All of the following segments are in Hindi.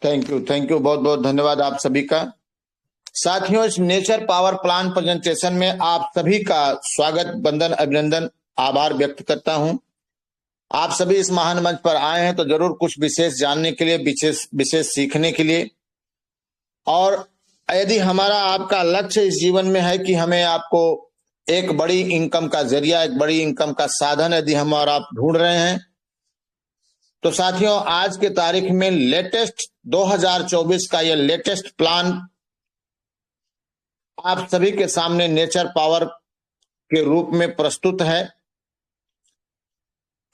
थैंक यू, बहुत बहुत धन्यवाद आप सभी का। साथियों, इस नेचर पावर प्लान प्रेजेंटेशन में आप सभी का स्वागत, वंदन, अभिनंदन, आभार व्यक्त करता हूं। आप सभी इस महान मंच पर आए हैं तो जरूर कुछ विशेष जानने के लिए, विशेष विशेष सीखने के लिए। और यदि हमारा आपका लक्ष्य इस जीवन में है कि हमें आपको एक बड़ी इनकम का जरिया, एक बड़ी इनकम का साधन यदि हम और आप ढूंढ रहे हैं, तो साथियों आज के तारीख में लेटेस्ट 2024 का ये लेटेस्ट प्लान आप सभी के सामने नेचर पावर के रूप में प्रस्तुत है।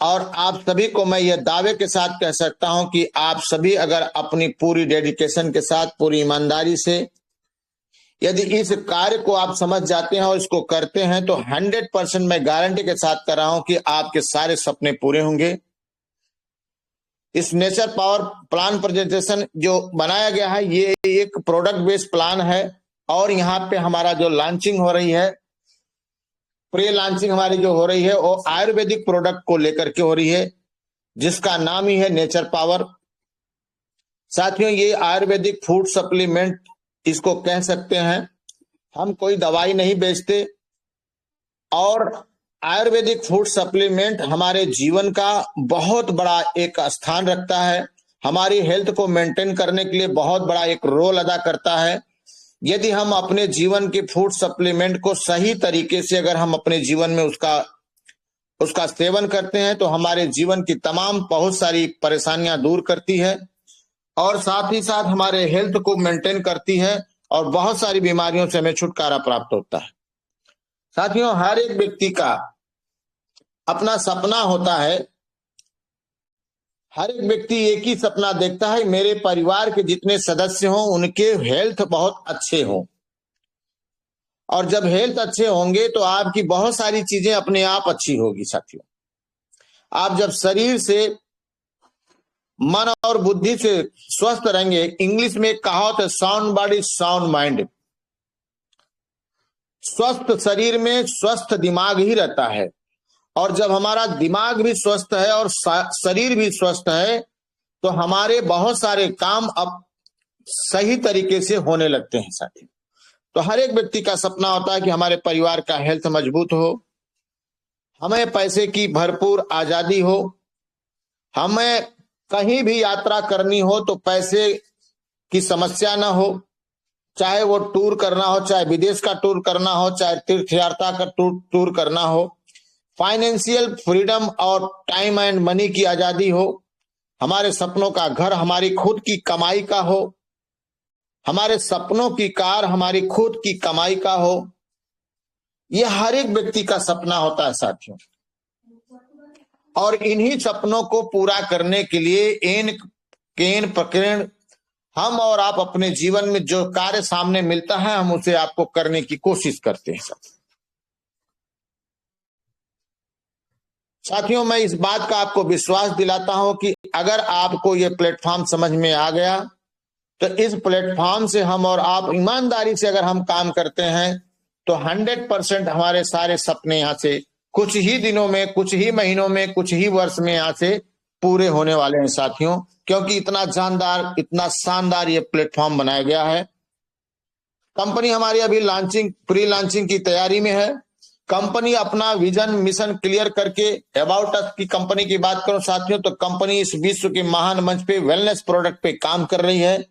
और आप सभी को मैं ये दावे के साथ कह सकता हूं कि आप सभी अगर अपनी पूरी डेडिकेशन के साथ, पूरी ईमानदारी से यदि इस कार्य को आप समझ जाते हैं और इसको करते हैं तो 100% मैं गारंटी के साथ कर रहा हूं कि आपके सारे सपने पूरे होंगे। इस नेचर पावर प्लान प्रेजेंटेशन जो बनाया गया है, ये एक प्रोडक्ट बेस्ड प्लान है। और यहाँ पे हमारा जो लॉन्चिंग हो रही है, प्री लॉन्चिंग हमारी जो हो रही है, वो आयुर्वेदिक प्रोडक्ट को लेकर के हो रही है, जिसका नाम ही है नेचर पावर। साथियों, ये आयुर्वेदिक फूड सप्लीमेंट इसको कह सकते हैं। हम कोई दवाई नहीं बेचते और आयुर्वेदिक फूड सप्लीमेंट हमारे जीवन का बहुत बड़ा एक स्थान रखता है, हमारी हेल्थ को मेंटेन करने के लिए बहुत बड़ा एक रोल अदा करता है। यदि हम अपने जीवन के फूड सप्लीमेंट को सही तरीके से अगर हम अपने जीवन में उसका सेवन करते हैं तो हमारे जीवन की तमाम बहुत सारी परेशानियां दूर करती है और साथ ही साथ हमारे हेल्थ को मेंटेन करती है और बहुत सारी बीमारियों से हमें छुटकारा प्राप्त होता है। साथियों, हर एक व्यक्ति का अपना सपना होता है। हर एक व्यक्ति एक ही सपना देखता है, मेरे परिवार के जितने सदस्य हों उनके हेल्थ बहुत अच्छे हों। और जब हेल्थ अच्छे होंगे तो आपकी बहुत सारी चीजें अपने आप अच्छी होगी। साथियों, आप जब शरीर से, मन और बुद्धि से स्वस्थ रहेंगे, इंग्लिश में कहावत है, साउंड बॉडी साउंड माइंड। स्वस्थ शरीर में स्वस्थ दिमाग ही रहता है। और जब हमारा दिमाग भी स्वस्थ है और शरीर भी स्वस्थ है तो हमारे बहुत सारे काम अब सही तरीके से होने लगते हैं। साथियों, तो हर एक व्यक्ति का सपना होता है कि हमारे परिवार का हेल्थ मजबूत हो, हमें पैसे की भरपूर आजादी हो, हमें कहीं भी यात्रा करनी हो तो पैसे की समस्या ना हो, चाहे वो टूर करना हो, चाहे विदेश का टूर करना हो, चाहे तीर्थ यात्रा का टूर करना हो, फाइनेंशियल फ्रीडम और टाइम एंड मनी की आजादी हो, हमारे सपनों का घर हमारी खुद की कमाई का हो, हमारे सपनों की कार हमारी खुद की कमाई का हो। यह हर एक व्यक्ति का सपना होता है साथियों। और इन्हीं सपनों को पूरा करने के लिए केन प्रकीर्ण हम और आप अपने जीवन में जो कार्य सामने मिलता है, हम उसे आपको करने की कोशिश करते हैं। साथियों, मैं इस बात का आपको विश्वास दिलाता हूं कि अगर आपको यह प्लेटफॉर्म समझ में आ गया तो इस प्लेटफॉर्म से हम और आप ईमानदारी से अगर हम काम करते हैं तो 100% हमारे सारे सपने यहां से कुछ ही दिनों में, कुछ ही महीनों में, कुछ ही वर्ष में यहां से पूरे होने वाले हैं साथियों। क्योंकि इतना जानदार, इतना शानदार ये प्लेटफॉर्म बनाया गया है। कंपनी हमारी अभी प्री लॉन्चिंग की तैयारी में है। कंपनी अपना विजन मिशन क्लियर करके, अबाउट अस की कंपनी की बात करूं साथियों, तो कंपनी इस विश्व के महान मंच पे वेलनेस प्रोडक्ट पे काम कर रही है।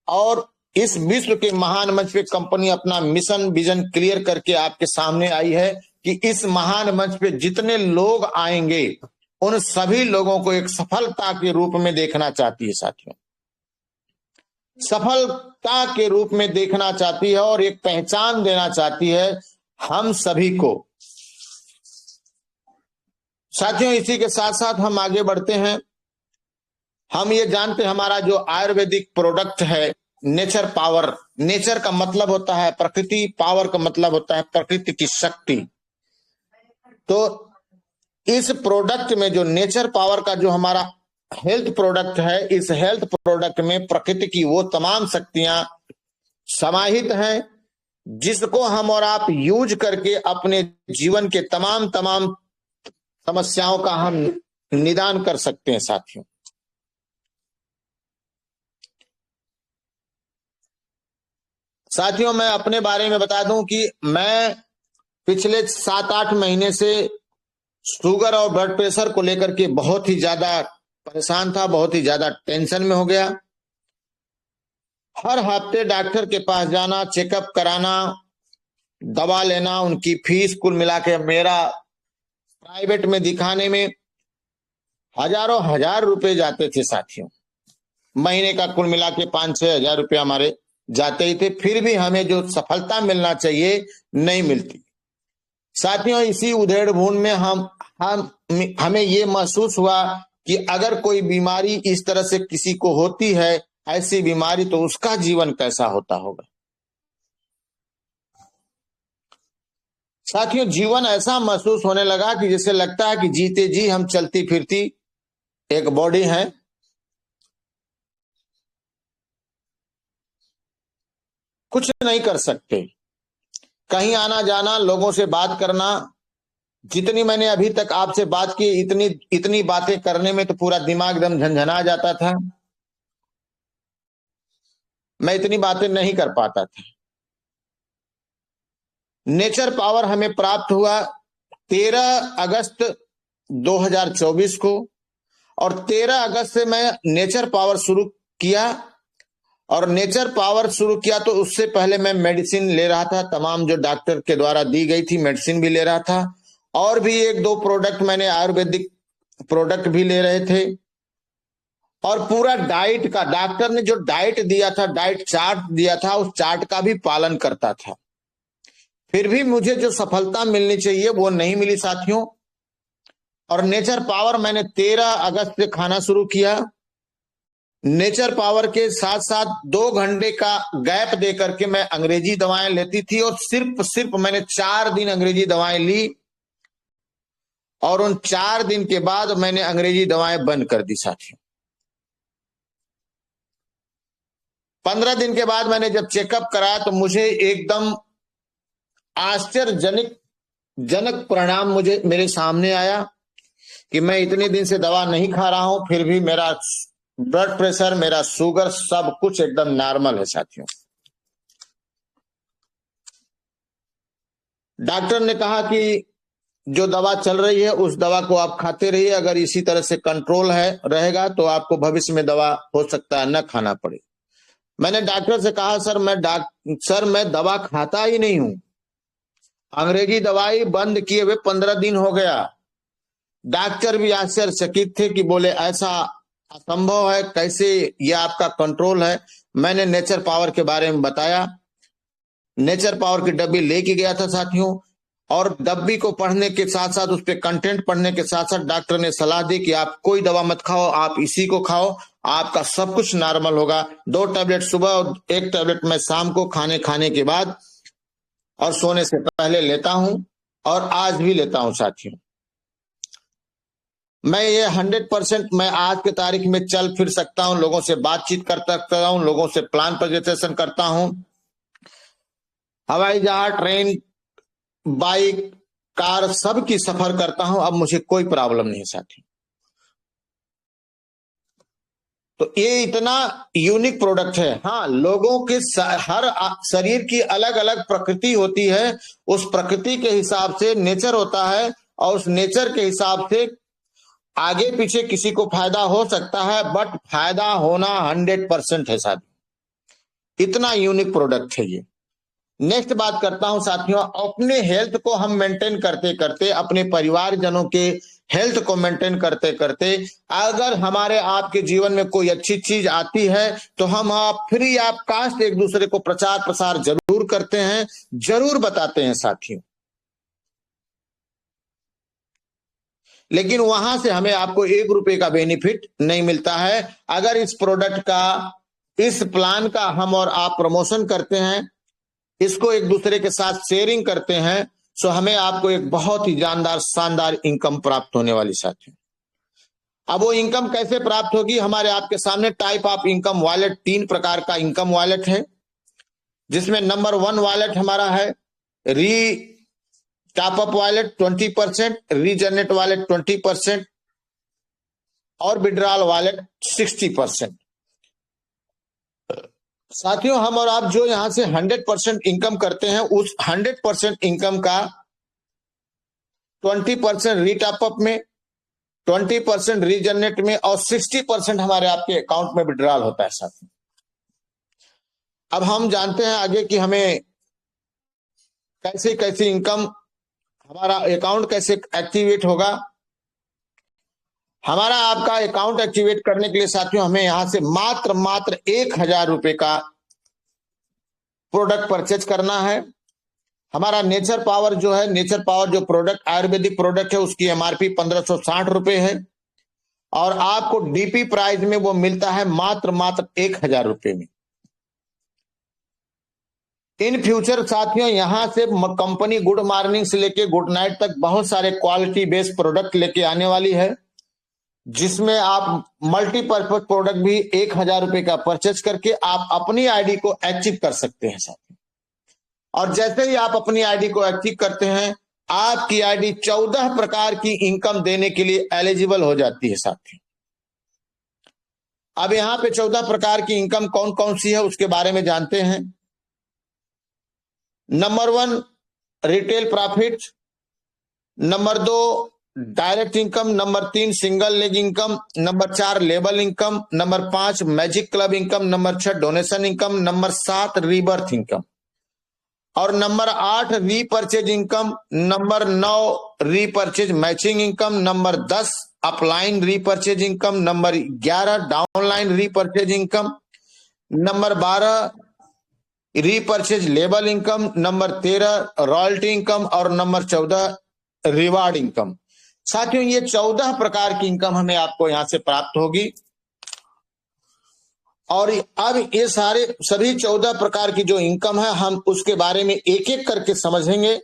और इस विश्व के महान मंच पे कंपनी अपना मिशन विजन क्लियर करके आपके सामने आई है कि इस महान मंच पे जितने लोग आएंगे उन सभी लोगों को एक सफलता के रूप में देखना चाहती है। साथियों, सफलता के रूप में देखना चाहती है और एक पहचान देना चाहती है हम सभी को। साथियों, इसी के साथ साथ हम आगे बढ़ते हैं। हम ये जानते हैं हमारा जो आयुर्वेदिक प्रोडक्ट है नेचर पावर, नेचर का मतलब होता है प्रकृति, पावर का मतलब होता है प्रकृति की शक्ति। तो इस प्रोडक्ट में जो नेचर पावर का जो हमारा हेल्थ प्रोडक्ट है, इस हेल्थ प्रोडक्ट में प्रकृति की वो तमाम शक्तियां समाहित हैं जिसको हम और आप यूज करके अपने जीवन के तमाम समस्याओं का हम निदान कर सकते हैं। साथियों, साथियों, मैं अपने बारे में बता दूं कि मैं पिछले 7-8 महीने से शुगर और ब्लड प्रेशर को लेकर के बहुत ही ज्यादा परेशान था, बहुत ही ज्यादा टेंशन में हो गया। हर हफ्ते डॉक्टर के पास जाना, चेकअप कराना, दवा लेना, उनकी फीस कुल मिला के मेरा प्राइवेट में दिखाने में हजारों हजार रुपए जाते थे साथियों। महीने का कुल मिला के 5-6 हजार रुपये हमारे जाते ही थे, फिर भी हमें जो सफलता मिलना चाहिए नहीं मिलती। साथियों, इसी उधेड़ बुन में हमें ये महसूस हुआ कि अगर कोई बीमारी इस तरह से किसी को होती है, ऐसी बीमारी, तो उसका जीवन कैसा होता होगा। साथियों, जीवन ऐसा महसूस होने लगा कि जैसे लगता है कि जीते जी हम चलती फिरती एक बॉडी है, कुछ नहीं कर सकते। कहीं आना जाना, लोगों से बात करना, जितनी मैंने अभी तक आपसे बात की, इतनी बातें करने में तो पूरा दिमाग एकदम झंझना जाता था। मैं इतनी बातें नहीं कर पाता था। नेचर पावर हमें प्राप्त हुआ 13 अगस्त 2024 को, और 13 अगस्त से मैं नेचर पावर शुरू किया। और नेचर पावर शुरू किया तो उससे पहले मैं मेडिसिन ले रहा था, तमाम जो डॉक्टर के द्वारा दी गई थी मेडिसिन भी ले रहा था, और भी 1-2 प्रोडक्ट मैंने आयुर्वेदिक प्रोडक्ट भी ले रहे थे। और पूरा डाइट का, डॉक्टर ने जो डाइट दिया था, डाइट चार्ट दिया था, उस चार्ट का भी पालन करता था। फिर भी मुझे जो सफलता मिलनी चाहिए वो नहीं मिली साथियों। और नेचर पावर मैंने 13 अगस्त से खाना शुरू किया। नेचर पावर के साथ साथ 2 घंटे का गैप दे करके मैं अंग्रेजी दवाएं लेती थी, और सिर्फ मैंने 4 दिन अंग्रेजी दवाएं ली, और उन 4 दिन के बाद मैंने अंग्रेजी दवाएं बंद कर दी साथियों। 15 दिन के बाद मैंने जब चेकअप कराया तो मुझे एकदम आश्चर्यजनक परिणाम मेरे सामने आया कि मैं इतने दिन से दवा नहीं खा रहा हूं, फिर भी मेरा ब्लड प्रेशर, मेरा शुगर, सब कुछ एकदम नॉर्मल है साथियों। डॉक्टर ने कहा कि जो दवा चल रही है उस दवा को आप खाते रहिए, अगर इसी तरह से कंट्रोल रहेगा तो आपको भविष्य में दवा हो सकता है न खाना पड़े। मैंने डॉक्टर से कहा, सर मैं दवा खाता ही नहीं हूं, अंग्रेजी दवाई बंद किए हुए 15 दिन हो गया। डॉक्टर भी आश्चर्यचकित थे कि बोले ऐसा असंभव है, कैसे ये आपका कंट्रोल है। मैंने नेचर पावर के बारे में बताया। नेचर पावर की डब्बी लेके गया था साथियों, और डब्बी को पढ़ने के साथ साथ, उस पर कंटेंट पढ़ने के साथ साथ डॉक्टर ने सलाह दी कि आप कोई दवा मत खाओ, आप इसी को खाओ, आपका सब कुछ नॉर्मल होगा। 2 टैबलेट सुबह और 1 टैबलेट मैं शाम को खाने के बाद और सोने से पहले लेता हूं, और आज भी लेता हूं साथियों। मैं ये 100% मैं आज के तारीख में चल फिर सकता हूं, लोगों से बातचीत कर सकता हूं, लोगों से प्लान प्रेजेंटेशन करता हूं, हवाई जहाज, ट्रेन, बाइक, कार, सब की सफर करता हूं। अब मुझे कोई प्रॉब्लम नहीं साथी। तो ये इतना यूनिक प्रोडक्ट है। हाँ, लोगों के हर शरीर की अलग अलग प्रकृति होती है, उस प्रकृति के हिसाब से नेचर होता है, और उस नेचर के हिसाब से आगे पीछे किसी को फायदा हो सकता है, बट फायदा होना 100% है साथी। इतना यूनिक प्रोडक्ट है ये। नेक्स्ट बात करता हूं साथियों, अपने हेल्थ को हम मेंटेन करते करते, अपने परिवारजनों के हेल्थ को मेंटेन करते करते, अगर हमारे आपके जीवन में कोई अच्छी चीज आती है तो हम फ्री ऑफ कास्ट एक दूसरे को प्रचार प्रसार जरूर करते हैं, जरूर बताते हैं साथियों। लेकिन वहां से हमें आपको 1 रुपए का बेनिफिट नहीं मिलता है। अगर इस प्रोडक्ट का, इस प्लान का हम और आप प्रमोशन करते हैं, इसको एक दूसरे के साथ शेयरिंग करते हैं, सो हमें आपको एक बहुत ही जानदार शानदार इनकम प्राप्त होने वाली साथी। अब वो इनकम कैसे प्राप्त होगी, हमारे आपके सामने टाइप ऑफ इनकम वॉलेट, 3 प्रकार का इनकम वॉलेट है, जिसमें नंबर 1 वॉलेट हमारा है top up wallet 20%, regenerate wallet 20% और विड्रॉल वॉलेट 60%। साथियों, हम और आप जो यहां से 100% इनकम करते हैं, उस 100% इनकम का 20% रीटॉपअप में, 20% रीजनरेट में और 60% हमारे आपके अकाउंट में विड्रॉल होता है साथियों। अब हम जानते हैं आगे कि हमें कैसे कैसे इनकम, हमारा अकाउंट कैसे एक्टिवेट होगा। हमारा आपका अकाउंट एक्टिवेट करने के लिए साथियों हमें यहां से मात्र 1,000 रुपए का प्रोडक्ट परचेज करना है। हमारा नेचर पावर जो है, नेचर पावर जो प्रोडक्ट आयुर्वेदिक प्रोडक्ट है, उसकी एमआरपी 1560 रुपए है और आपको डीपी प्राइस में वो मिलता है मात्र 1,000 रुपए में। इन फ्यूचर साथियों यहां से कंपनी गुड मॉर्निंग से लेके गुड नाइट तक बहुत सारे क्वालिटी बेस्ड प्रोडक्ट लेके आने वाली है, जिसमें आप मल्टीपर्पज प्रोडक्ट भी 1,000 रुपए का परचेज करके आप अपनी आईडी को एक्टिव कर सकते हैं साथियों। और जैसे ही आप अपनी आईडी को एक्टिव करते हैं, आपकी आईडी 14 प्रकार की इनकम देने के लिए एलिजिबल हो जाती है साथियों। अब यहां पे 14 प्रकार की इनकम कौन कौन सी है उसके बारे में जानते हैं। Number 1 retail profit, number 2 direct income, number 3 single leg income, number 4 लेबल income, number 5 magic club income, number 6 donation income, number 7 rebirth income और number 8 repurchase income, number 9 repurchase matching income, number 10 upline repurchase income, number 11 downline repurchase income, number 12 repurchase लेबल इनकम, नंबर 13 रॉयल्टी इनकम और नंबर 14 रिवार्ड इनकम। साथियों ये 14 प्रकार की इनकम हमें आपको यहां से प्राप्त होगी और अब ये सारे सभी 14 प्रकार की जो इनकम है, हम उसके बारे में एक एक करके समझेंगे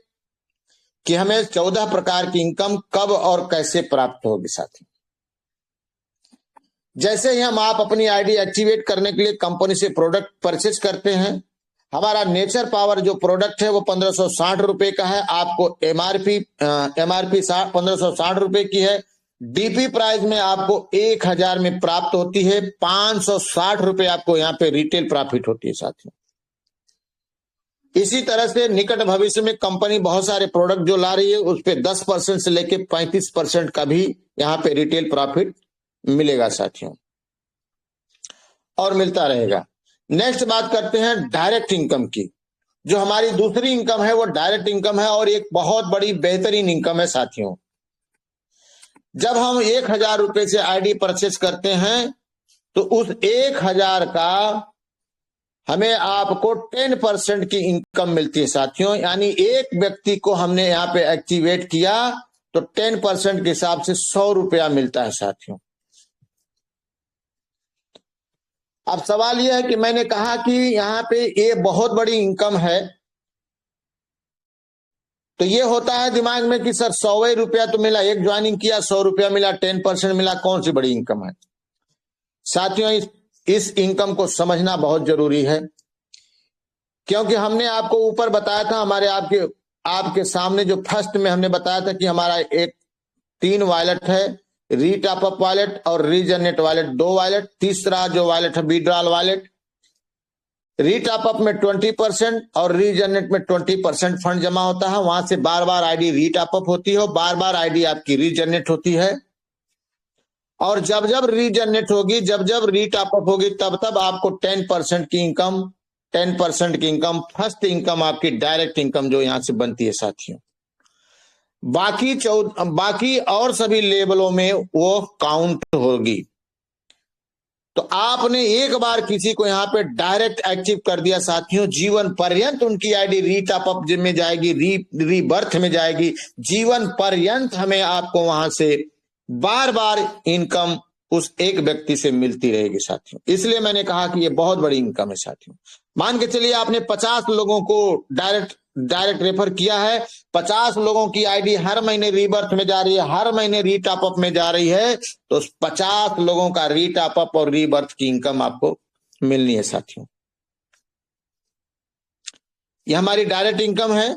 कि हमें 14 प्रकार की इनकम कब और कैसे प्राप्त होगी साथियों। जैसे ही हम आप अपनी आईडी एक्टिवेट करने के लिए कंपनी से प्रोडक्ट परचेज करते हैं, हमारा नेचर पावर जो प्रोडक्ट है वो 1560 रुपए का है, आपको एमआरपी 1560 रुपए की है। डीपी प्राइस में आपको 1,000 में प्राप्त होती है, 560 रुपए आपको यहाँ पे रिटेल प्रॉफिट होती है साथियों। इसी तरह से निकट भविष्य में कंपनी बहुत सारे प्रोडक्ट जो ला रही है उस पर 10% से लेके 35% का भी यहाँ पे रिटेल प्रॉफिट मिलेगा साथियों और मिलता रहेगा। नेक्स्ट बात करते हैं डायरेक्ट इनकम की। जो हमारी दूसरी इनकम है वो डायरेक्ट इनकम है और एक बहुत बड़ी बेहतरीन इनकम है साथियों। जब हम 1,000 रुपए से आईडी परचेज करते हैं तो उस 1,000 का हमें आपको 10% की इनकम मिलती है साथियों। यानी एक व्यक्ति को हमने यहाँ पे एक्टिवेट किया तो 10% के हिसाब से 100 रुपया मिलता है साथियों। अब सवाल यह है कि मैंने कहा कि यहाँ पे ये बहुत बड़ी इनकम है, तो ये होता है दिमाग में कि सर 100 रुपया तो मिला, एक ज्वाइनिंग किया 100 रुपया मिला, 10% मिला, कौन सी बड़ी इनकम है। साथियों इस इनकम को समझना बहुत जरूरी है, क्योंकि हमने आपको ऊपर बताया था, हमारे आपके सामने जो फर्स्ट में हमने बताया था कि हमारा एक 3 वॉलेट है, रीटॉपअप वॉलेट और रीजनरेट वॉलेट 2 वॉलेट, तीसरा जो वॉलेट है विड्रॉल वॉलेट। रीटॉपअप में 20% और रीजनरेट में 20% फंड जमा होता है, वहां से बार बार आईडी रीटॉपअप होती है, बार बार आईडी आपकी रीजनरेट होती है और जब जब रीजनरेट होगी, जब जब रीटॉपअप होगी, तब तब आपको 10% की इनकम, 10% की इनकम फर्स्ट इनकम आपकी डायरेक्ट इनकम जो यहां से बनती है साथियों। बाकी और सभी लेवलों में वो काउंट होगी। तो आपने एक बार किसी को यहाँ पे डायरेक्ट एक्टिव कर दिया साथियों, जीवन पर्यंत उनकी आईडी रीटॉपअप में जाएगी, रीबर्थ में जाएगी, जीवन पर्यंत हमें आपको वहां से बार बार इनकम उस एक व्यक्ति से मिलती रहेगी साथियों। इसलिए मैंने कहा कि ये बहुत बड़ी इनकम है साथियों। मान के चलिए आपने 50 लोगों को डायरेक्ट रेफर किया है, 50 लोगों की आईडी हर महीने रीबर्थ में जा रही है, हर महीने रीटॉपअप में जा रही है, तो 50 लोगों का रीटॉपअप और रीबर्थ की इनकम आपको मिलनी है साथियों। यह हमारी डायरेक्ट इनकम है।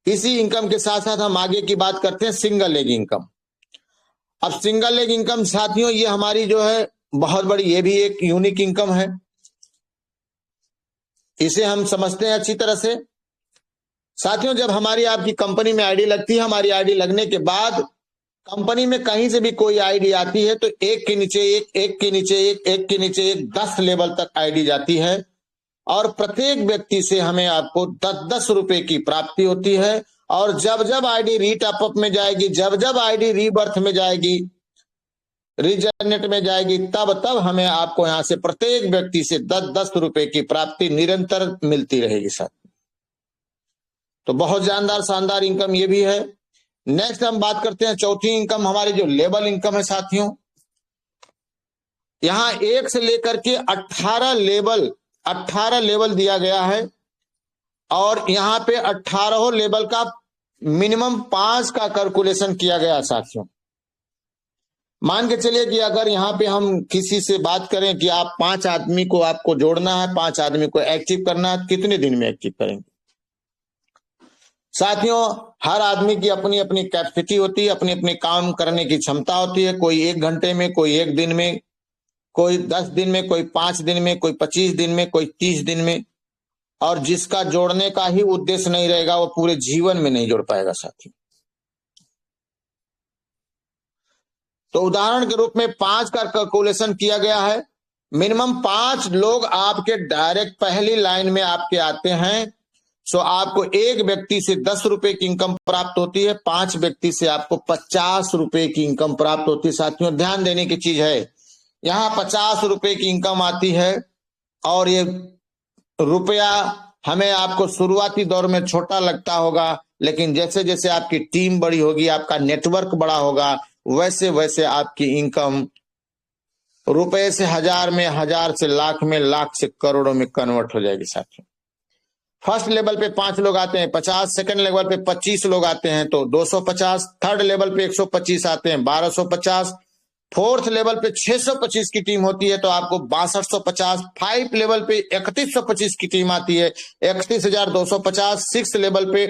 इसी इनकम के साथ साथ हम आगे की बात करते हैं सिंगल लेग इनकम। अब सिंगल लेग इनकम साथियों ये हमारी जो है बहुत बड़ी, ये भी एक यूनिक इनकम है। इसे हम समझते हैं अच्छी तरह से। साथियों, जब हमारी आपकी कंपनी में आईडी लगती है, हमारी आईडी लगने के बाद कंपनी में कहीं से भी कोई आईडी आती है तो एक के नीचे एक, एक के नीचे एक, एक के नीचे एक, 10 लेवल तक आईडी जाती है और प्रत्येक व्यक्ति से हमें आपको 10-10 रुपए की प्राप्ति होती है। और जब जब आईडी रीटॉप अप में जाएगी, जब जब आईडी रीबर्थ में जाएगी, रीजनरेट में जाएगी, तब तब हमें आपको यहां से प्रत्येक व्यक्ति से 10-10 रुपए की प्राप्ति निरंतर मिलती रहेगी साथ। तो बहुत शानदार इनकम ये भी है। नेक्स्ट हम बात करते हैं चौथी इनकम, हमारी जो लेवल इनकम है साथियों। यहां 1 से लेकर के 18 लेवल दिया गया है और यहां पे 18 लेवल का मिनिमम 5 का कैलकुलेशन किया गया साथियों। मान के चलिए कि अगर यहाँ पे हम किसी से बात करें कि आप 5 आदमी को आपको जोड़ना है, 5 आदमी को एक्टिव करना है, कितने दिन में एक्टिव करेंगे? साथियों, हर आदमी की अपनी अपनी कैपेसिटी होती है, अपनी अपनी काम करने की क्षमता होती है। कोई 1 घंटे में, कोई 1 दिन में, कोई 10 दिन में, कोई 5 दिन में, कोई 25 दिन में, कोई 30 दिन में। और जिसका जोड़ने का ही उद्देश्य नहीं रहेगा वो पूरे जीवन में नहीं जोड़ पाएगा साथियों। तो उदाहरण के रूप में 5 का कैलकुलेशन किया गया है। मिनिमम 5 लोग आपके डायरेक्ट पहली लाइन में आपके आते हैं, सो आपको एक व्यक्ति से 10 रुपए की इनकम प्राप्त होती है, 5 व्यक्ति से आपको 50 रुपए की इनकम प्राप्त होती है। साथियों, ध्यान देने की चीज है, यहाँ 50 रुपए की इनकम आती है और ये रुपया हमें आपको शुरुआती दौर में छोटा लगता होगा, लेकिन जैसे जैसे आपकी टीम बड़ी होगी, आपका नेटवर्क बड़ा होगा, वैसे वैसे आपकी इनकम रुपए से हजार में, हजार से लाख में, लाख से करोड़ों में कन्वर्ट हो जाएगी साथियों। फर्स्ट लेवल पे 5 लोग आते हैं 50, सेकंड लेवल पे 25 लोग आते हैं तो 250, थर्ड लेवल पे 125 आते हैं 1250, फोर्थ लेवल पे 625 की टीम होती है तो आपको 6250, 5 लेवल पे 3125 की टीम आती है 31250, 6 लेवल पे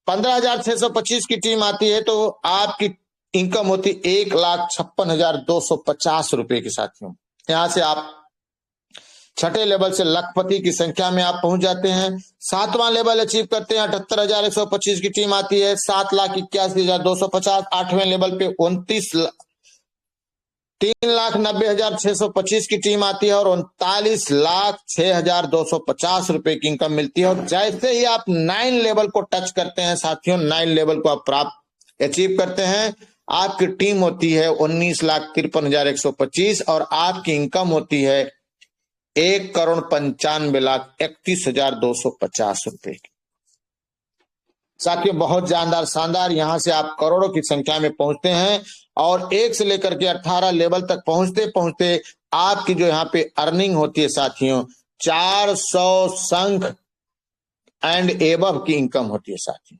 15625 की टीम आती है तो आपकी इनकम होती 1,56,250 रुपए की साथियों। यहां से आप छठे लेवल से लखपति की संख्या में आप पहुंच जाते हैं। 7वां लेवल अचीव करते हैं 78,125 की टीम आती है 7,81,250। 8वें लेवल पे 3,90,625 की टीम आती है और 39,06,250 रुपए की इनकम मिलती है। और जैसे ही आप 9 लेवल को टच करते हैं साथियों, 9 लेवल को आप प्राप्त अचीव करते हैं, आपकी टीम होती है 19,53,125 और आपकी इनकम होती है 1,95,31,250 रुपए की। साथियों, बहुत शानदार, यहां से आप करोड़ों की संख्या में पहुंचते हैं और 1 से लेकर के 18 लेवल तक पहुंचते पहुंचते आपकी जो यहाँ पे अर्निंग होती है साथियों 400 शंख एंड एबव की इनकम होती है साथियों।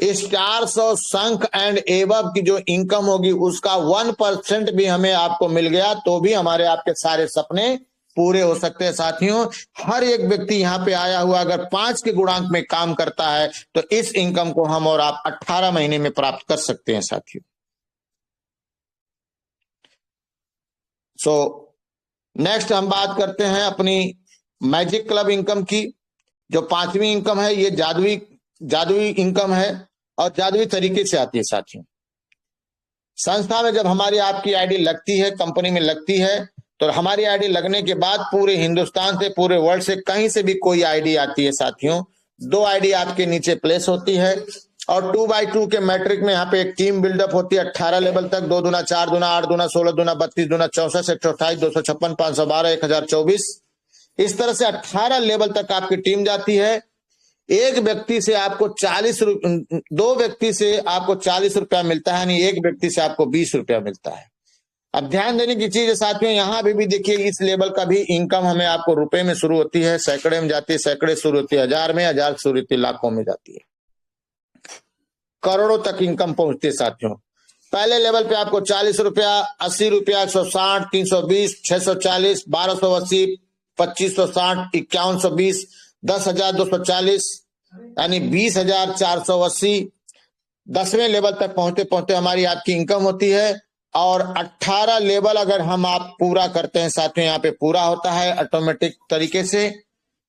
इस 400 शंख एंड एबव की जो इनकम होगी उसका 1% भी हमें आपको मिल गया तो भी हमारे आपके सारे सपने पूरे हो सकते हैं साथियों। हर एक व्यक्ति यहाँ पे आया हुआ अगर 5 के गुणांक में काम करता है तो इस इनकम को हम और आप 18 महीने में प्राप्त कर सकते हैं साथियों। नेक्स्ट हम बात करते हैं अपनी मैजिक क्लब इनकम की। जो 5वीं इनकम है ये जादुई इनकम है और जादुई तरीके से आती है साथियों। संस्था में जब हमारी आपकी आईडी लगती है, कंपनी में लगती है, तो हमारी आईडी लगने के बाद पूरे हिंदुस्तान से, पूरे वर्ल्ड से कहीं से भी कोई आईडी आती है साथियों, 2 आईडी आपके नीचे प्लेस होती है और 2x2 के मैट्रिक में यहाँ पे एक टीम बिल्डअप होती है 18 लेवल तक। 2 दूना 4 दूना 8 दूना 16 दूना 32 दूना 64 128 256 512 1024 इस तरह से 18 लेवल तक आपकी टीम जाती है। 2 व्यक्ति से आपको 40 रुपया मिलता है, यानी 1 व्यक्ति से आपको 20 रुपया मिलता है। अब ध्यान देने की चीज है साथियों, यहां भी देखिए इस लेवल का भी इनकम हमें आपको रुपए में शुरू होती है, सैकड़े में जाती है, सैकड़े शुरू होती है हजार में, हजार शुरू होती है लाखों में जाती है, करोड़ों तक इनकम पहुंचती है साथियों। पहले लेवल पे आपको 40 रुपया, 80 रुपया, 160, 320, 640, 1280, 2560, 5120, 10,240 यानी 20,480। 10वें लेवल तक पहुंचते पहुंचते हमारी आपकी इनकम होती है और 18 लेवल अगर हम आप पूरा करते हैं साथियों, यहाँ पे पूरा होता है ऑटोमेटिक तरीके से,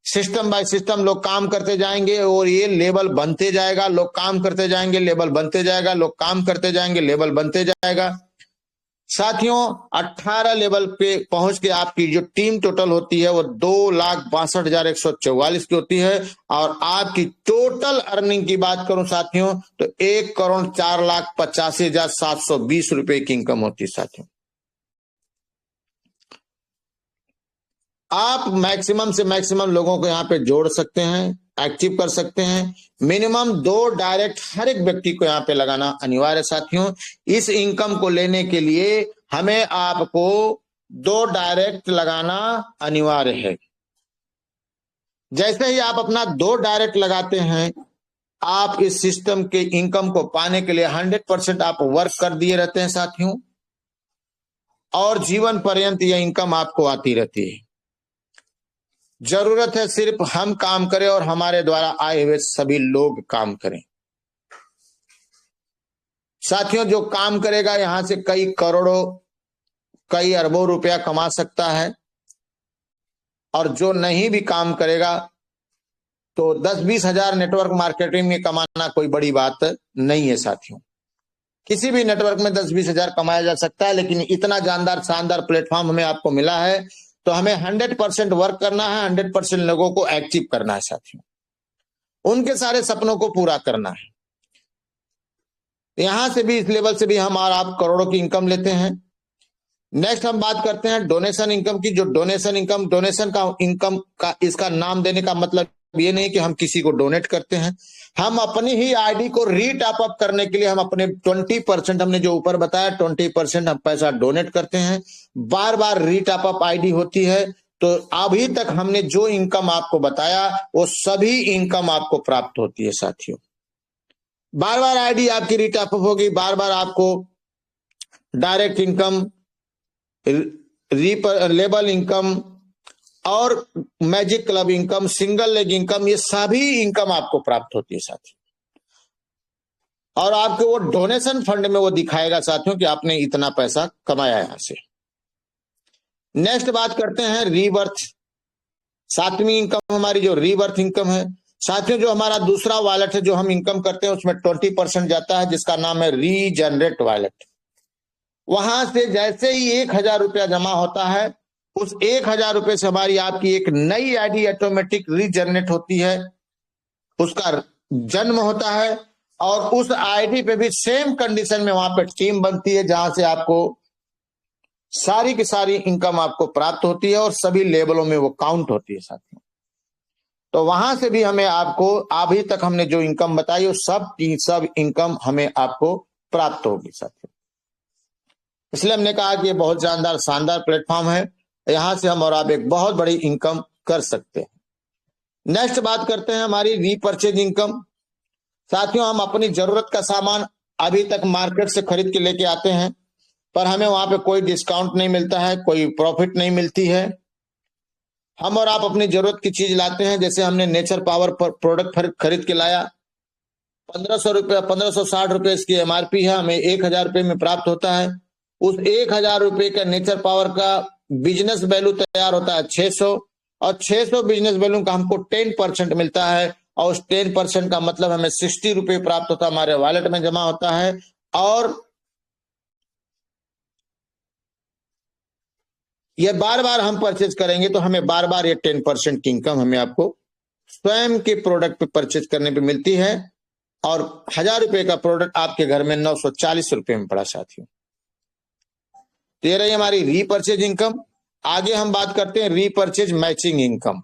सिस्टम बाय सिस्टम लोग काम करते जाएंगे और ये लेवल बनते जाएगा, लोग काम करते जाएंगे, लेवल बनते जाएगा, लोग काम करते जाएंगे, लेवल बनते जाएगा। साथियों 18 लेवल पे पहुंच के आपकी जो टीम टोटल होती है वो 2,62,144 की होती है, और आपकी टोटल अर्निंग की बात करूं साथियों तो 1,04,85,720 रुपए की इनकम होती है। साथियों आप मैक्सिमम से मैक्सिमम लोगों को यहाँ पे जोड़ सकते हैं, एक्टिव कर सकते हैं। मिनिमम 2 डायरेक्ट हर एक व्यक्ति को यहाँ पे लगाना अनिवार्य है। साथियों इस इनकम को लेने के लिए हमें आपको 2 डायरेक्ट लगाना अनिवार्य है। जैसे ही आप अपना 2 डायरेक्ट लगाते हैं, आप इस सिस्टम के इनकम को पाने के लिए 100% आप वर्क कर दिए रहते हैं साथियों, और जीवन पर्यंत यह इनकम आपको आती रहती है। जरूरत है सिर्फ हम काम करें और हमारे द्वारा आए हुए सभी लोग काम करें। साथियों जो काम करेगा यहां से कई करोड़ों कई अरबों रुपया कमा सकता है, और जो नहीं भी काम करेगा तो 10-20 हजार नेटवर्क मार्केटिंग में कमाना कोई बड़ी बात नहीं है। साथियों किसी भी नेटवर्क में 10-20 हजार कमाया जा सकता है, लेकिन इतना जानदार शानदार प्लेटफॉर्म हमें आपको मिला है तो हमें 100% वर्क करना है, 100% लोगों को एक्टिव करना है साथियों, उनके सारे सपनों को पूरा करना है। यहां से भी इस लेवल से भी हम और आप करोड़ों की इनकम लेते हैं। नेक्स्ट हम बात करते हैं डोनेशन इनकम की। जो डोनेशन का इनकम का इसका नाम देने का मतलब ये नहीं कि हम किसी को डोनेट करते हैं, हम अपनी ही आईडी को रीटॉप अप करने के लिए हम अपने 20%, हमने जो ऊपर बताया 20% हम पैसा डोनेट करते हैं। बार बार रीटॉप अप आईडी होती है, तो अभी तक हमने जो इनकम आपको बताया वो सभी इनकम आपको प्राप्त होती है। साथियों बार बार आईडी आपकी रीटॉप अप होगी, बार बार आपको डायरेक्ट इनकम, लेबल इनकम और magic club income, single leg income, ये सभी इनकम आपको प्राप्त होती है साथियों, और आपके वो डोनेशन फंड में वो दिखाएगा साथियों कि आपने इतना पैसा कमाया यहां से। नेक्स्ट बात करते हैं रीबर्थ। 7वीं इनकम हमारी जो रीबर्थ इनकम है साथियों, जो हमारा दूसरा वॉलेट है जो हम इनकम करते हैं उसमें 20% जाता है, जिसका नाम है रीजनरेट वॉलेट। वहां से जैसे ही 1,000 रुपया जमा होता है, उस 1,000 रुपए से हमारी आपकी एक नई आईडी ऑटोमेटिक रीजनरेट होती है, उसका जन्म होता है, और उस आईडी पे भी सेम कंडीशन में वहां पे टीम बनती है, जहां से आपको सारी की सारी इनकम आपको प्राप्त होती है और सभी लेवलों में वो काउंट होती है साथियों। तो वहां से भी हमें आपको अभी तक हमने जो इनकम बताई वो सब की सब इनकम हमें आपको प्राप्त होगी साथियों। इसलिए हमने कहा कि ये बहुत शानदार प्लेटफॉर्म है, यहां से हम और आप एक बहुत बड़ी इनकम कर सकते हैं। नेक्स्ट बात करते हैं हमारी रीपर्चेज इनकम। साथियों हम अपनी जरूरत का सामान अभी तक मार्केट से खरीद के लेके आते हैं, पर हमें वहां पे कोई डिस्काउंट नहीं मिलता है, कोई प्रॉफिट नहीं मिलती है। हम और आप अपनी जरूरत की चीज लाते हैं, जैसे हमने नेचर पावर प्रोडक्ट खरीद के लाया, 1500 रुपया 1560 रुपये इसकी एमआरपी है, हमें 1,000 रुपये में प्राप्त होता है। उस 1,000 रुपये का नेचर पावर का बिजनेस वैल्यू तैयार होता है 600, और 600 बिजनेस वैल्यू का हमको 10% मिलता है, और उस 10% का मतलब हमें 60 रुपये प्राप्त होता है, हमारे वॉलेट में जमा होता है। और ये बार बार हम परचेज करेंगे तो हमें बार बार ये 10% की इनकम हमें आपको स्वयं के प्रोडक्ट पे परचेज करने पे मिलती है, और 1,000 रुपये का प्रोडक्ट आपके घर में 940 रुपये में पड़ा साथियों। तो ये रही हमारी रीपर्चेज इनकम। आगे हम बात करते हैं रीपर्चेज मैचिंग इनकम।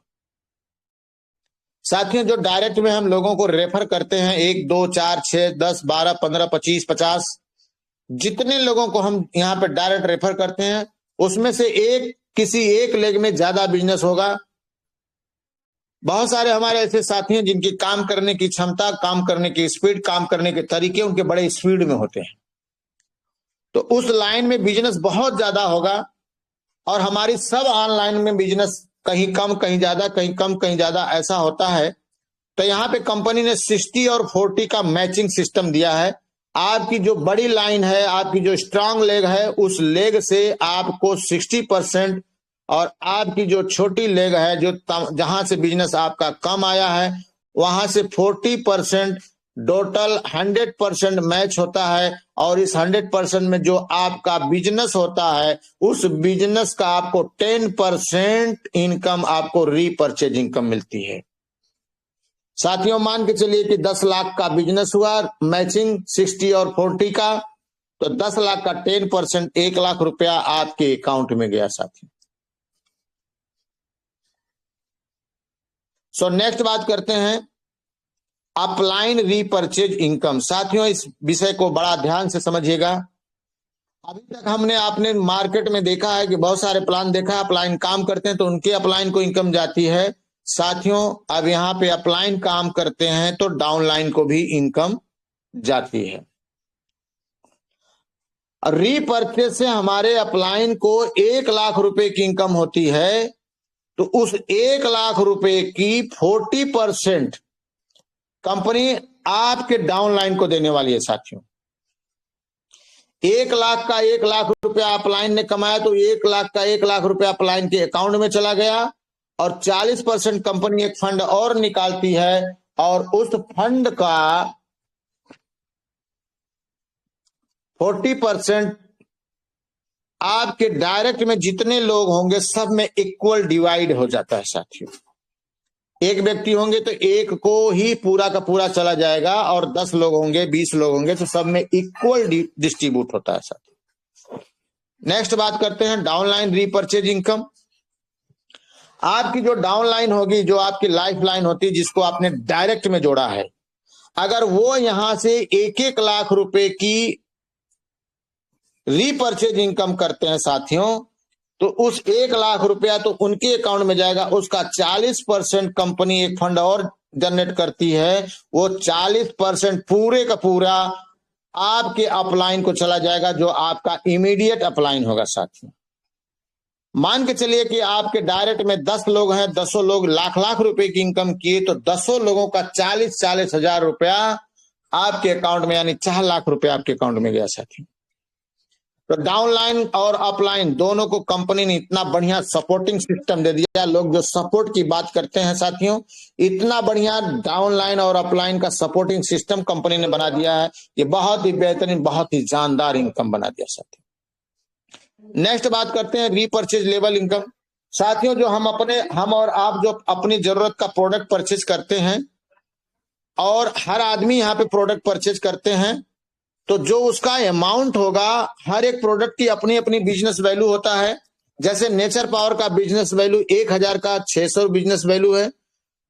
साथियों जो डायरेक्ट में हम लोगों को रेफर करते हैं, 1 2 4 6 10 12 15 25 50, जितने लोगों को हम यहाँ पे डायरेक्ट रेफर करते हैं उसमें से किसी एक लेग में ज्यादा बिजनेस होगा। बहुत सारे हमारे ऐसे साथी हैं जिनकी काम करने की क्षमता, काम करने की स्पीड, काम करने के तरीके उनके बड़े स्पीड में होते हैं, तो उस लाइन में बिजनेस बहुत ज्यादा होगा। और हमारी सब ऑनलाइन में बिजनेस कहीं कम कहीं ज्यादा, कहीं कम कहीं ज्यादा ऐसा होता है। तो यहाँ पे कंपनी ने 60 और 40 का मैचिंग सिस्टम दिया है, आपकी जो बड़ी लाइन है, आपकी जो स्ट्रांग लेग है, उस लेग से आपको 60% और आपकी जो छोटी लेग है, जो जहां से बिजनेस आपका कम आया है, वहां से 40%, टोटल 100% मैच होता है। और इस 100% में जो आपका बिजनेस होता है, उस बिजनेस का आपको 10% इनकम, आपको रीपर्चेज इनकम मिलती है। साथियों, मान के चलिए कि 10 लाख का बिजनेस हुआ, मैचिंग 60 और 40 का, तो 10 लाख का 10%, 1 लाख रुपया आपके अकाउंट में गया साथियों। सो नेक्स्ट बात करते हैं अपलाइन रीपर्चेज इनकम। साथियों, इस विषय को बड़ा ध्यान से समझिएगा। अभी तक हमने आपने मार्केट में देखा है कि बहुत सारे प्लान देखा है, अपलाइन काम करते हैं तो उनके अपलाइन को इनकम जाती है। साथियों, अब यहां पे अपलाइन काम करते हैं तो डाउनलाइन को भी इनकम जाती है। रीपर्चेज से हमारे अपलाइन को 1 लाख रुपए की इनकम होती है, तो उस 1 लाख रुपए की 40% कंपनी आपके डाउनलाइन को देने वाली है। साथियों, 1 लाख का 1 लाख रुपया अपलाइन ने कमाया तो 1 लाख का 1 लाख रुपया अपलाइन के अकाउंट में चला गया, और 40% कंपनी एक फंड और निकालती है, और उस फंड का 40% आपके डायरेक्ट में जितने लोग होंगे सब में इक्वल डिवाइड हो जाता है। साथियों, एक व्यक्ति होंगे तो एक को ही पूरा का पूरा चला जाएगा, और 10 लोग होंगे, 20 लोग होंगे, तो सब में इक्वल डिस्ट्रीब्यूट होता है। साथियों, नेक्स्ट बात करते हैं डाउनलाइन रीपर्चेज इनकम। आपकी जो डाउनलाइन होगी, जो आपकी लाइफ लाइन होती है, जिसको आपने डायरेक्ट में जोड़ा है, अगर वो यहां से 1-1 लाख रुपए की रीपर्चेज इनकम करते हैं साथियों, तो उस 1 लाख रुपया तो उनके अकाउंट में जाएगा, उसका 40% कंपनी एक फंड और जनरेट करती है, वो 40% पूरे का पूरा आपके अपलाइन को चला जाएगा, जो आपका इमीडिएट अपलाइन होगा। साथियों, मान के चलिए कि आपके डायरेक्ट में 10 लोग हैं, 10 लोग लाख लाख रुपए की इनकम किए, तो 10 लोगों का 40 हजार रुपया आपके अकाउंट में, यानी 4 लाख रुपया आपके अकाउंट में गया। साथियों, तो डाउनलाइन और अपलाइन दोनों को कंपनी ने इतना बढ़िया सपोर्टिंग सिस्टम दे दिया। लोग जो सपोर्ट की बात करते हैं साथियों, इतना बढ़िया डाउनलाइन और अपलाइन का सपोर्टिंग सिस्टम कंपनी ने बना दिया है, ये बहुत ही बेहतरीन, बहुत ही जानदार इनकम बना दिया। साथियों, नेक्स्ट बात करते हैं रीपर्चेज लेवल इनकम। साथियों, जो हम और आप जो अपनी जरूरत का प्रोडक्ट परचेज करते हैं, और हर आदमी यहाँ पे प्रोडक्ट परचेज करते हैं, तो जो उसका अमाउंट होगा, हर एक प्रोडक्ट की अपनी अपनी बिजनेस वैल्यू होता है। जैसे नेचर पावर का बिजनेस वैल्यू 1000 का 600 बिजनेस वैल्यू है,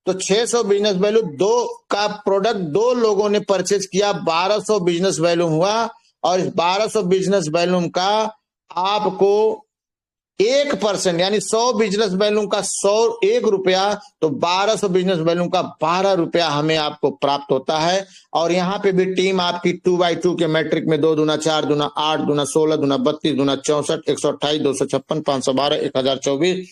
तो 600 बिजनेस वैल्यू दो का प्रोडक्ट 2 लोगों ने परचेज किया, 1200 बिजनेस वैल्यू हुआ, और इस 1200 बिजनेस वैल्यू का आपको 1% यानी 100 बिजनेस वैल्यू का 101 रुपया, तो 1200 बिजनेस वैल्यू का 12 रुपया हमें आपको प्राप्त होता है। और यहाँ पे भी टीम आपकी 2x2 के मैट्रिक में 2 दूना 4 दूना 8 दूना 16 दूना 32 दूना 64 128 256 512 1024,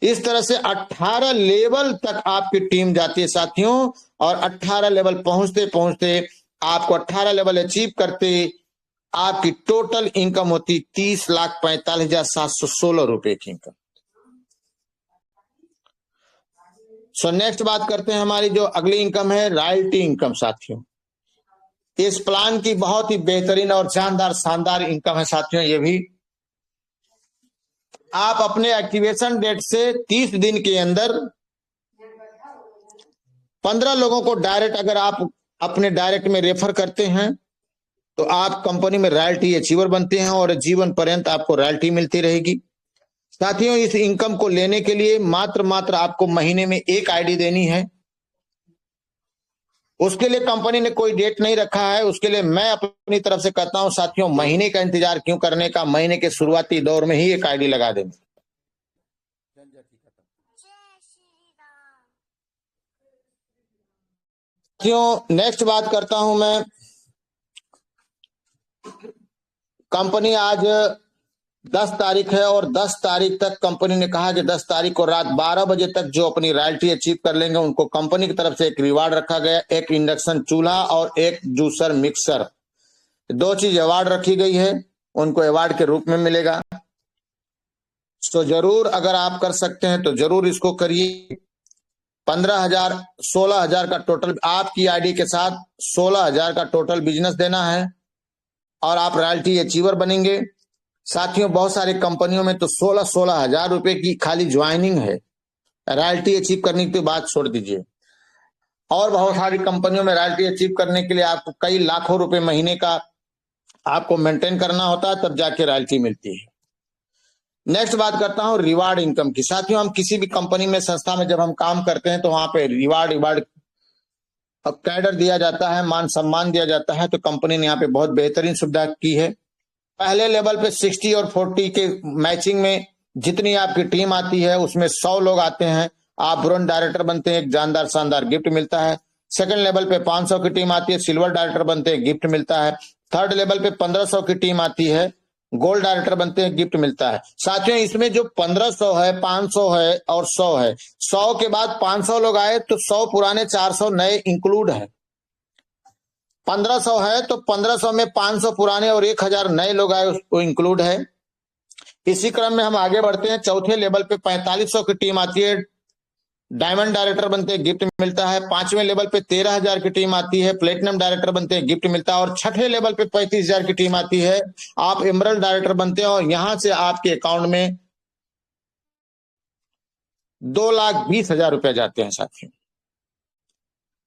इस तरह से 18 लेवल तक आपकी टीम जाती है। साथियों, और 18 लेवल पहुंचते पहुंचते आपको 18 लेवल अचीव करते आपकी टोटल इनकम होती 30,45,716 रुपए की इनकम। सो नेक्स्ट बात करते हैं हमारी जो अगली इनकम है, रॉयल्टी इनकम। साथियों, इस प्लान की बहुत ही बेहतरीन और शानदार इनकम है। साथियों, ये भी आप अपने एक्टिवेशन डेट से 30 दिन के अंदर 15 लोगों को डायरेक्ट, अगर आप अपने डायरेक्ट में रेफर करते हैं, तो आप कंपनी में रॉयल्टी अचीवर बनते हैं, और जीवन पर्यंत आपको रॉयल्टी मिलती रहेगी। साथियों, इस इनकम को लेने के लिए मात्र आपको महीने में 1 आईडी देनी है। उसके लिए कंपनी ने कोई डेट नहीं रखा है, उसके लिए मैं अपनी तरफ से कहता हूं साथियों, महीने का इंतजार क्यों करने का, महीने के शुरुआती दौर में ही 1 आईडी लगा दें। साथियों, नेक्स्ट बात करता हूं मैं, कंपनी आज 10 तारीख है, और 10 तारीख तक कंपनी ने कहा कि 10 तारीख को रात 12 बजे तक जो अपनी रॉयल्टी अचीव कर लेंगे, उनको कंपनी की तरफ से एक रिवार्ड रखा गया, एक इंडक्शन चूल्हा और एक जूसर मिक्सर। 2 चीज अवार्ड रखी गई है, उनको अवार्ड के रूप में मिलेगा। तो जरूर अगर आप कर सकते हैं तो जरूर इसको करिए। 15,000 16,000 का टोटल आपकी आईडी के साथ 16,000 का टोटल बिजनेस देना है और आप रॉयल्टी अचीवर बनेंगे। साथियों, बहुत सारी कंपनियों में तो 16,000 रुपए की खाली ज्वाइनिंग है, रॉयल्टी अचीव करने की बात छोड़ दीजिए। और बहुत सारी कंपनियों में रॉयल्टी अचीव करने के लिए आपको कई लाखों रुपए महीने का आपको मेंटेन करना होता है, तब जाके रॉयल्टी मिलती है। नेक्स्ट बात करता हूं रिवार्ड इनकम की। साथियों, हम किसी भी कंपनी में, संस्था में जब हम काम करते हैं तो वहां पे रिवार्ड कैडर दिया जाता है, मान सम्मान दिया जाता है। तो कंपनी ने यहाँ पे बहुत बेहतरीन सुविधा की है। पहले लेवल पे 60 और 40 के मैचिंग में जितनी आपकी टीम आती है उसमें 100 लोग आते हैं, आप ब्रोंज डायरेक्टर बनते हैं, एक जानदार शानदार गिफ्ट मिलता है। सेकंड लेवल पे 500 की टीम आती है, सिल्वर डायरेक्टर बनते हैं, गिफ्ट मिलता है। थर्ड लेवल पे 1500 की टीम आती है, गोल्ड डायरेक्टर बनते हैं, गिफ्ट मिलता है। साथियों, इसमें जो 1500 है, 500 है और 100 है, 100 के बाद 500 लोग आए तो 100 पुराने, 400 नए इंक्लूड है। 1500 है तो 1500 में 500 पुराने और 1000 नए लोग आए, उसको इंक्लूड है। इसी क्रम में हम आगे बढ़ते हैं। चौथे लेवल पे 4500 की टीम आती है, डायमंड डायरेक्टर बनते हैं, गिफ्ट मिलता है। 5वें लेवल पे 13,000 की टीम आती है, प्लेटिनम डायरेक्टर बनते हैं, गिफ्ट मिलता है। और 6ठे लेवल पे 35,000 की टीम आती है, आप एमरल्ड डायरेक्टर बनते हैं और यहां से आपके अकाउंट में 2,20,000 रुपए जाते हैं। साथियों,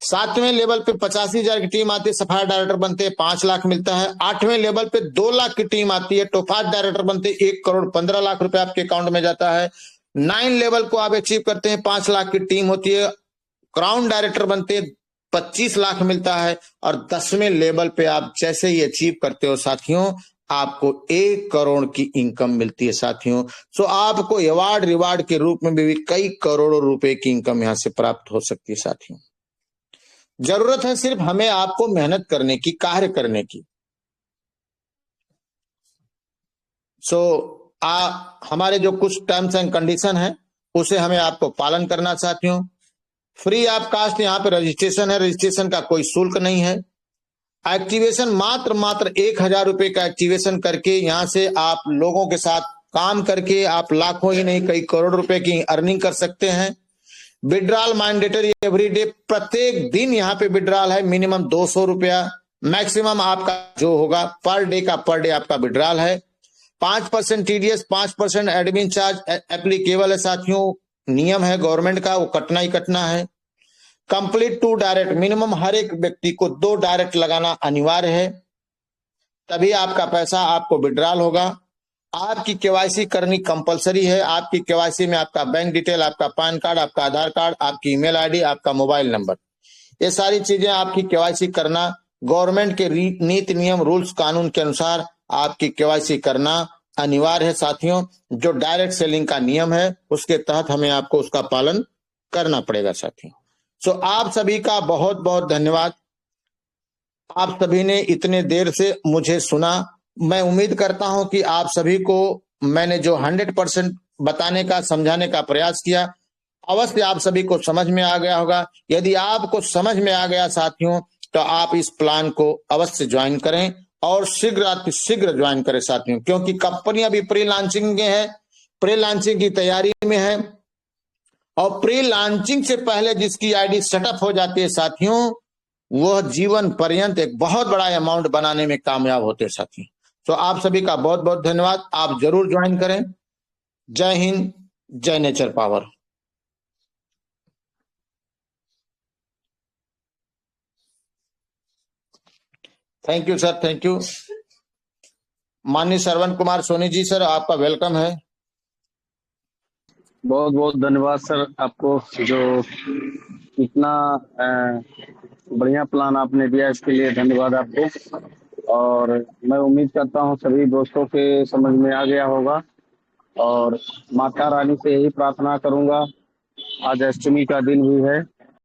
7वें लेवल पे 85,000 की टीम आती है, सफायर डायरेक्टर बनते हैं, 5 लाख मिलता है। 8वें लेवल पे 2 लाख की टीम आती है, टोपाज डायरेक्टर बनते हैं, 1,15,00,000 रुपए आपके अकाउंट में जाता है। 9 लेवल को आप अचीव करते हैं, 5 लाख की टीम होती है, क्राउन डायरेक्टर बनते हैं, 25 लाख मिलता है। और 10वें लेवल पे आप जैसे ही अचीव करते हो साथियों, आपको 1 करोड़ की इनकम मिलती है। साथियों, सो आपको अवार्ड रिवार्ड के रूप में भी कई करोड़ों रुपए की इनकम यहां से प्राप्त हो सकती है। साथियों, जरूरत है सिर्फ हमें आपको मेहनत करने की, कार्य करने की। हमारे जो कुछ टर्म्स एंड कंडीशन है उसे हमें आपको पालन करना। साथियों, फ्री ऑफ कास्ट यहाँ पे रजिस्ट्रेशन है, रजिस्ट्रेशन का कोई शुल्क नहीं है। एक्टिवेशन मात्र 1,000 रुपए का एक्टिवेशन करके यहां से आप लोगों के साथ काम करके आप लाखों ही नहीं कई करोड़ रुपए की अर्निंग कर सकते हैं। विड्रॉल मैंडेटरी एवरी डे, प्रत्येक दिन यहाँ पे विड्रॉल है, मिनिमम 200 रुपया, मैक्सिमम आपका जो होगा पर डे आपका विड्रॉल है। 5% टीडीएस, 5% एडमिन चार्ज एप्लीकेबल है। साथियों, नियम है गवर्नमेंट का, वो कटना ही कटना है। कंप्लीट 2 डायरेक्ट, मिनिमम हर एक व्यक्ति को 2 डायरेक्ट लगाना अनिवार्य है, तभी आपका पैसा आपको विड्रॉल होगा। आपकी केवाईसी करनी कंपलसरी है। आपकी केवाईसी में आपका बैंक डिटेल, आपका पैन कार्ड, आपका आधार कार्ड, आपकी ईमेल आईडी, आपका मोबाइल नंबर, ये सारी चीजें आपकी केवाईसी करना, गवर्नमेंट के नीति नियम रूल्स कानून के अनुसार आपकी केवाईसी करना अनिवार्य है। साथियों, जो डायरेक्ट सेलिंग का नियम है उसके तहत हमें आपको उसका पालन करना पड़ेगा। साथियों, आप सभी का बहुत बहुत धन्यवाद। आप सभी ने इतने देर से मुझे सुना। मैं उम्मीद करता हूं कि आप सभी को मैंने जो 100% बताने का, समझाने का प्रयास किया, अवश्य आप सभी को समझ में आ गया होगा। यदि आपको समझ में आ गया साथियों, तो आप इस प्लान को अवश्य ज्वाइन करें और शीघ्र ज्वाइन करें साथियों, क्योंकि कंपनी अभी प्री लॉन्चिंग में है, प्री लॉन्चिंग की तैयारी में है। और प्री लॉन्चिंग से पहले जिसकी आईडी सेटअप हो जाती है साथियों, वह जीवन पर्यंत एक बहुत बड़ा अमाउंट बनाने में कामयाब होते हैं। साथियों, आप सभी का बहुत बहुत धन्यवाद। आप जरूर ज्वाइन करें। जय हिंद, जय nature power. Thank you sir, thank you. माननीय श्रवण कुमार सोनी जी, सर आपका वेलकम है। बहुत बहुत धन्यवाद सर, आपको जो इतना बढ़िया प्लान आपने दिया इसके लिए धन्यवाद आपको। और मैं उम्मीद करता हूँ सभी दोस्तों के समझ में आ गया होगा। और माता रानी से यही प्रार्थना करूंगा, आज अष्टमी का दिन भी है,